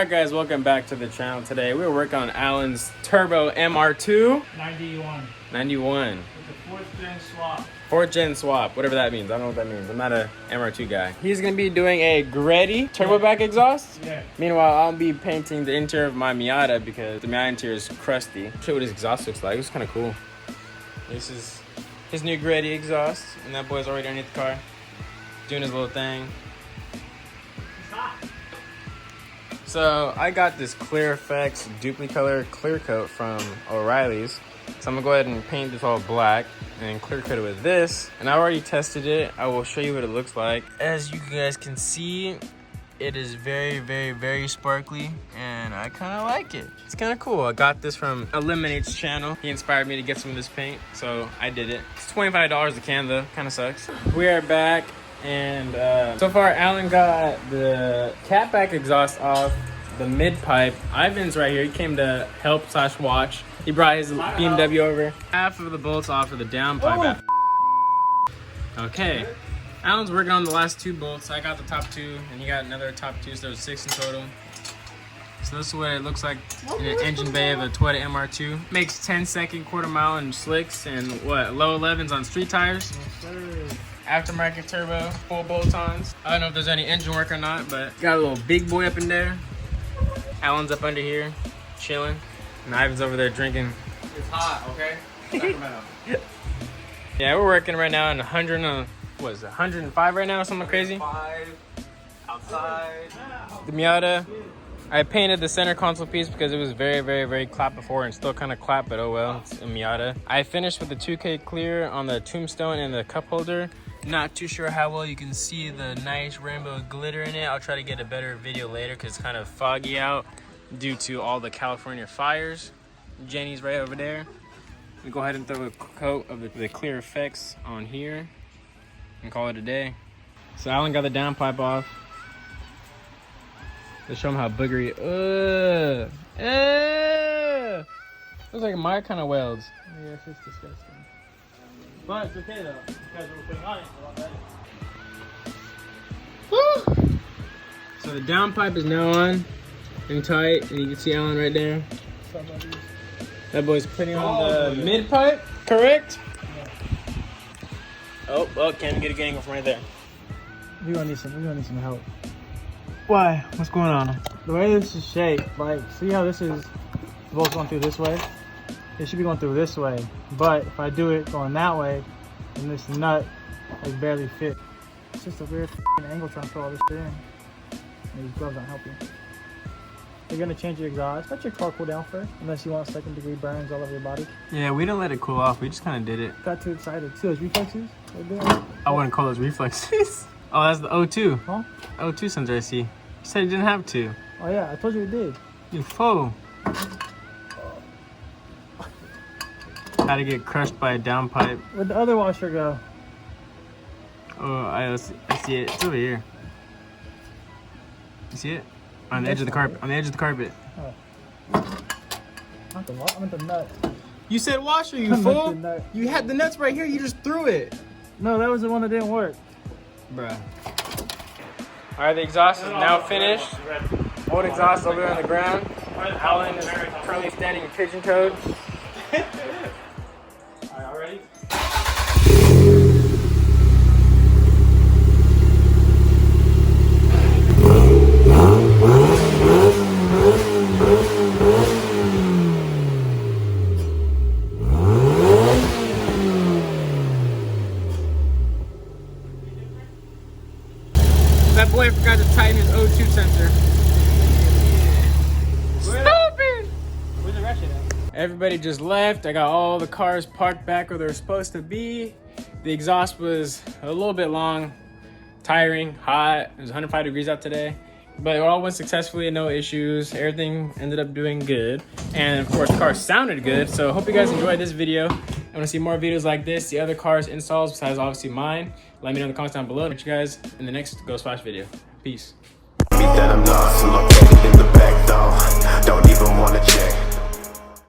Alright guys, welcome back to the channel. Today we're working on Alan's Turbo MR2 91. It's a 4th gen swap. 4th gen swap, whatever that means. I don't know what that means. I'm not a MR2 guy. He's gonna be doing a Greddy turbo back exhaust. Yeah. Meanwhile, I'll be painting the interior of my Miata because the Miata interior is crusty. Show what his exhaust looks like. It's kind of cool. This is his new Greddy exhaust, and that boy's already underneath the car, doing his little thing. It's hot. So I got this Clear Effects Duplicolor clear coat from O'Reilly's. So I'm gonna go ahead and paint this all black and clear coat it with this. And I already tested it. I will show you what it looks like. As you guys can see, it is very sparkly, and I kind of like it. It's kind of cool. I got this from Eliminate's channel. He inspired me to get some of this paint, so I did it. It's $25 a can though, kind of sucks. We are back, and so far Alan got the catback exhaust off, the mid pipe. Ivan's right here. He came to help / watch. He brought his BMW over. Half of the bolts off of the down pipe. Okay. Alan's working on the last 2 bolts. I got the top 2, and he got another top 2, so there's 6 in total. So this is what it looks like in an engine bay of a Toyota MR2. Makes 10-second quarter-mile in slicks and what, low 11s on street tires. Yes, sir. Aftermarket turbo, full bolt-ons. I don't know if there's any engine work or not, but got a little big boy up in there. Alan's up under here, chilling. And Ivan's over there drinking. It's hot, okay? Sacramento. Yeah, we're working right now in 105 right now, something crazy. 5 outside. The Miata, I painted the center console piece because it was very clapped before and still kind of clapped, but oh well, it's a Miata. I finished with the 2K clear on the tombstone and the cup holder. Not too sure how well you can see the nice rainbow glitter in it. I'll try to get a better video later because it's kind of foggy out due to all the California fires. Jenny's right over there. We go ahead and throw a coat of the Clear Effects on here and call it a day. So Alan got the downpipe off. Let's show him how boogery. Looks like my kind of welds. Yes, it's disgusting. But it's okay though, because we're putting on it a lot better. Woo! So the downpipe is now on and tight, and you can see Alan right there. That boy's putting on the mid pipe, correct? Yeah. Oh, can't get a angle from right there. We're gonna need some help. Why? What's going on? The way this is shaped, like, see how this is, the bolt's going through this way? It should be going through this way. But if I do it going that way, then this nut like barely fit. It's just a weird angle trying to put all this shit in. And these gloves aren't helping. You're gonna change your exhaust. Let your car cool down first, unless you want 2nd degree burns all over your body. Yeah, we didn't let it cool off. We just kind of did it. Got too excited. See those reflexes? I wouldn't call those reflexes. Oh, that's the O2. Huh? O2 sensor I see. You said you didn't have to. Oh yeah, I told you it did. You fool. How to get crushed by a downpipe. Where'd the other washer go? Oh, I see it. It's over here. You see it? On the edge of the carpet. On the edge of the carpet. Oh. I meant the nut. You said washer, you I meant fool. the nut. You had the nuts right here. You just threw it. No, that was the one that didn't work. Bruh. All right, the exhaust is now finished. Old exhaust over there on the ground. Alan is currently standing in pigeon code. Alright, all ready? That boy forgot to tighten his O2 sensor. Stupid! Where's the ratchet at? Everybody just left. I got all the cars parked back where they're supposed to be. The exhaust was a little bit long, tiring, hot. It was 105 degrees out today. But it all went successfully, no issues. Everything ended up doing good. And of course, the car sounded good. So hope you guys enjoyed this video. I want to see more videos like this, the other cars installs besides obviously mine. Let me know in the comments down below. Catch you guys in the next Go Splash video. Peace.